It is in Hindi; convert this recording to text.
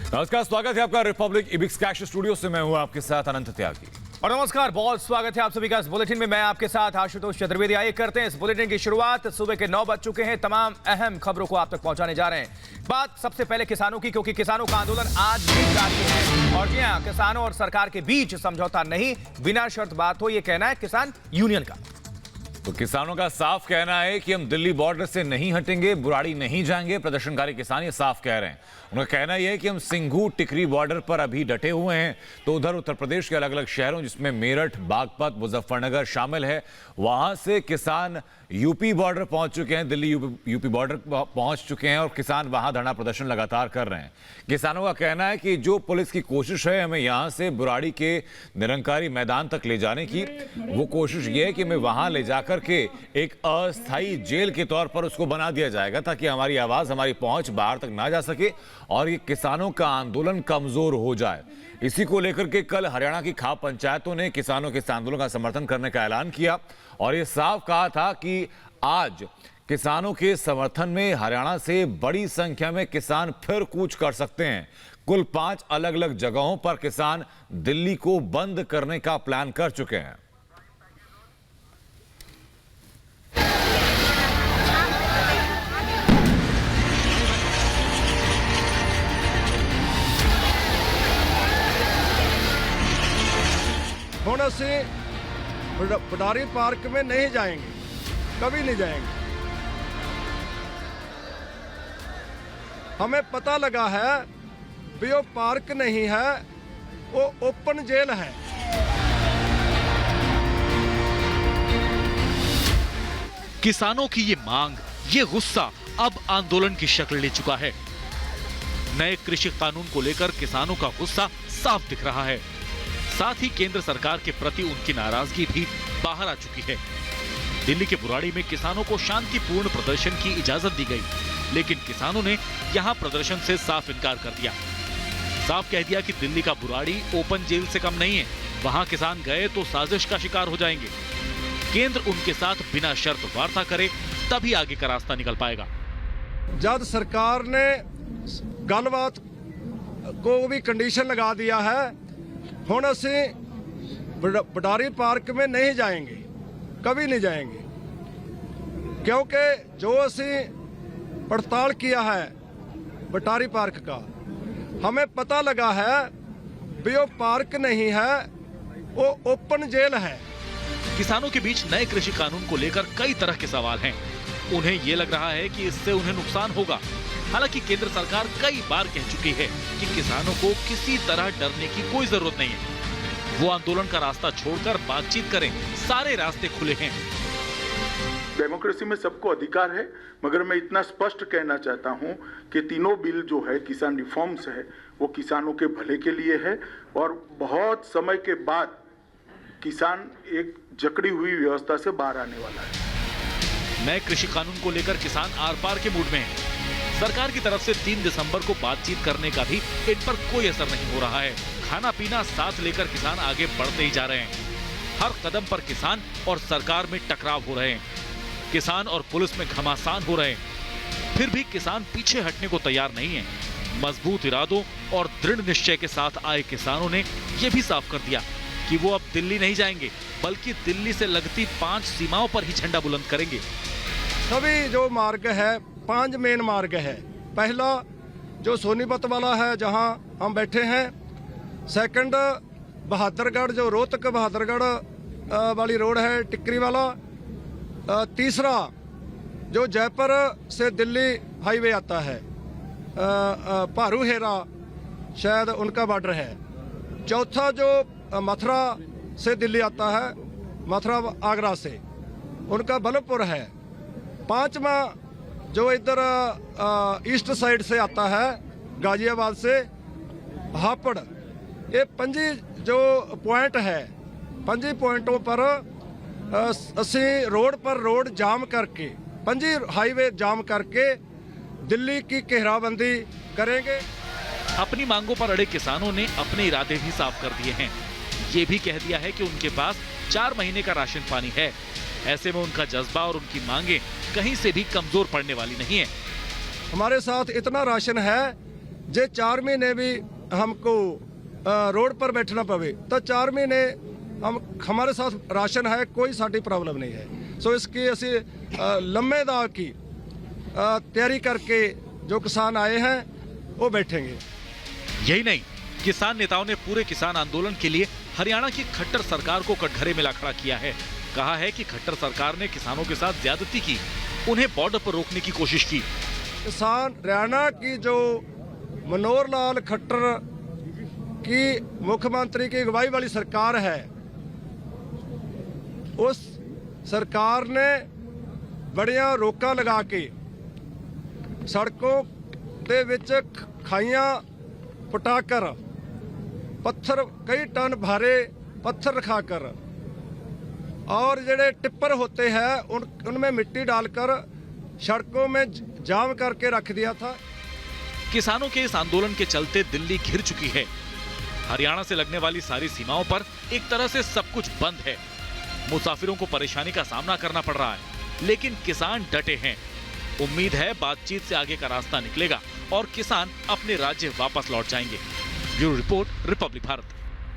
नमस्कार, स्वागत है आपका रिपब्लिक इबिक्स कैश स्टूडियो से। मैं हूं आपके साथ अनंत त्यागी। और नमस्कार, बहुत स्वागत है आप सभी का इस बुलेटिन में। मैं आपके साथ आशुतोष चतुर्वेदी। आइए करते हैं इस बुलेटिन की शुरुआत। सुबह के 9 बज चुके हैं। तमाम अहम खबरों को आप तक पहुंचाने जा रहे हैं। बात सबसे पहले किसानों की, क्योंकि किसानों का आंदोलन आज भी जारी है। और जी हां, किसानों और सरकार के बीच समझौता नहीं, बिना शर्त बात हो, यह कहना है किसान यूनियन का। तो किसानों का साफ कहना है कि हम दिल्ली बॉर्डर से नहीं हटेंगे, बुराड़ी नहीं जाएंगे। प्रदर्शनकारी किसान ये साफ कह रहे हैं। उनका कहना यह है कि हम सिंघू टिकरी बॉर्डर पर अभी डटे हुए हैं। तो उधर उत्तर प्रदेश के अलग अलग शहरों, जिसमें मेरठ, बागपत, मुजफ्फरनगर शामिल है, वहां से किसान यूपी बॉर्डर पहुंच चुके हैं, दिल्ली यूपी बॉर्डर पहुंच चुके हैं और किसान वहां धरना प्रदर्शन लगातार कर रहे हैं। किसानों का कहना है कि जो पुलिस की कोशिश है हमें यहां से बुराड़ी के निरंकारी मैदान तक ले जाने की, वो कोशिश ये है कि हमें वहां ले जाकर के एक अस्थायी जेल के तौर पर उसको बना दिया जाएगा, ताकि हमारी आवाज, हमारी पहुंच बाहर तक ना जा सके और ये किसानों का आंदोलन कमजोर हो जाए। इसी को लेकर के कल हरियाणा की खाप पंचायतों ने किसानों के इस आंदोलन का समर्थन करने का ऐलान किया और ये साफ कहा था कि आज किसानों के समर्थन में हरियाणा से बड़ी संख्या में किसान फिर कूच कर सकते हैं। कुल 5 अलग अलग जगहों पर किसान दिल्ली को बंद करने का प्लान कर चुके हैं। ਹੁਣ ਅਸੀਂ पटारी पार्क में नहीं जाएंगे, कभी नहीं जाएंगे। हमें पता लगा है भी वो पार्क नहीं है, वो ओपन जेल है। किसानों की ये मांग, ये गुस्सा अब आंदोलन की शक्ल ले चुका है। नए कृषि कानून को लेकर किसानों का गुस्सा साफ दिख रहा है। साथ ही केंद्र सरकार के प्रति उनकी नाराजगी भी बाहर आ चुकी है। दिल्ली के बुराड़ी में किसानों को शांतिपूर्ण प्रदर्शन की इजाजत दी गई, लेकिन किसानों ने यहां प्रदर्शन से साफ इनकार कर दिया। साफ कह दिया कि दिल्ली का बुराड़ी ओपन जेल से कम नहीं है, वहां किसान गए तो साजिश का शिकार हो जाएंगे। केंद्र उनके साथ बिना शर्त वार्ता करे तभी आगे का रास्ता निकल पाएगा। जब सरकार ने गलबात को भी कंडीशन लगा दिया है, ਹੁਣ ਅਸੀਂ पटारी पार्क में नहीं जाएंगे, कभी नहीं जाएंगे, क्योंकि जो ਅਸੀਂ पड़ताल किया है पटारी पार्क का, हमें पता लगा है भी वो पार्क नहीं है, वो ओपन जेल है। किसानों के बीच नए कृषि कानून को लेकर कई तरह के सवाल हैं। उन्हें ये लग रहा है कि इससे उन्हें नुकसान होगा। हालांकि केंद्र सरकार कई बार कह चुकी है कि किसानों को किसी तरह डरने की कोई जरूरत नहीं है। वो आंदोलन का रास्ता छोड़कर बातचीत करें, सारे रास्ते खुले हैं। डेमोक्रेसी में सबको अधिकार है, मगर मैं इतना स्पष्ट कहना चाहता हूं कि तीनों बिल जो है किसान रिफॉर्म्स है, वो किसानों के भले के लिए है और बहुत समय के बाद किसान एक जकड़ी हुई व्यवस्था से बाहर आने वाला है। नए कृषि कानून को लेकर किसान आर पार के मूड में है। सरकार की तरफ से 3 दिसंबर को बातचीत करने का भी इन पर कोई असर नहीं हो रहा है। खाना पीना साथ लेकर किसान आगे बढ़ते ही जा रहे हैं। हर कदम पर किसान और सरकार में टकराव हो रहे हैं। किसान और पुलिस में घमासान हो रहे हैं। फिर भी किसान पीछे हटने को तैयार नहीं है। मजबूत इरादों और दृढ़ निश्चय के साथ आए किसानों ने यह भी साफ कर दिया कि वो अब दिल्ली नहीं जाएंगे, बल्कि दिल्ली से लगती 5 सीमाओं पर ही झंडा बुलंद करेंगे। सभी जो मार्ग है, 5 मेन मार्ग है। पहला जो सोनीपत वाला है, जहां हम बैठे हैं। सेकंड बहादुरगढ़, जो रोहतक बहादुरगढ़ वाली रोड है, टिकरी वाला। तीसरा जो जयपुर से दिल्ली हाईवे आता है, भारू हेरा शायद उनका बॉर्डर है। चौथा जो मथुरा से दिल्ली आता है, मथुरा आगरा से, उनका बल्लभपुर है। पांचवा जो इधर ईस्ट साइड से आता है, गाजियाबाद से हापड़। ये 5 जो पॉइंट है, 5 पॉइंटों पर असी रोड जाम करके, 5 हाईवे जाम करके दिल्ली की घेराबंदी करेंगे। अपनी मांगों पर अड़े किसानों ने अपने इरादे भी साफ कर दिए हैं। ये भी कह दिया है कि उनके पास 4 महीने का राशन पानी है। ऐसे में उनका जज्बा और उनकी मांगे कहीं से भी कमजोर पड़ने वाली नहीं है। हमारे साथ इतना राशन है जे 4 महीने भी हमको रोड पर बैठना पवे तो 4 महीने हमारे साथ राशन है, कोई साड़ी प्रॉब्लम नहीं है। सो इसकी असी लंबे दाव की तैयारी करके जो किसान आए हैं वो बैठेंगे। यही नहीं, किसान नेताओं ने पूरे किसान आंदोलन के लिए हरियाणा की खट्टर सरकार को कटघरे में ला खड़ा किया है। कहा है कि खट्टर सरकार ने किसानों के साथ ज्यादती की, उन्हें बॉर्डर पर रोकने की कोशिश की। किसान हरियाणा की जो मनोहर लाल खट्टर की मुख्यमंत्री की अगुवाई वाली सरकार है, उस सरकार ने बड़िया रोका लगा के सड़कों के विच खाइयां पटाकर पत्थर कई टन भारे पत्थर रखाकर और जेडे टिप्पर होते हैं उनमें मिट्टी डालकर सड़कों में जाम करके रख दिया था। किसानों के इस आंदोलन के चलते दिल्ली घिर चुकी है। हरियाणा से लगने वाली सारी सीमाओं पर एक तरह से सब कुछ बंद है। मुसाफिरों को परेशानी का सामना करना पड़ रहा है, लेकिन किसान डटे हैं। उम्मीद है बातचीत से आगे का रास्ता निकलेगा और किसान अपने राज्य वापस लौट जाएंगे। Bureau report, Republic Bharat.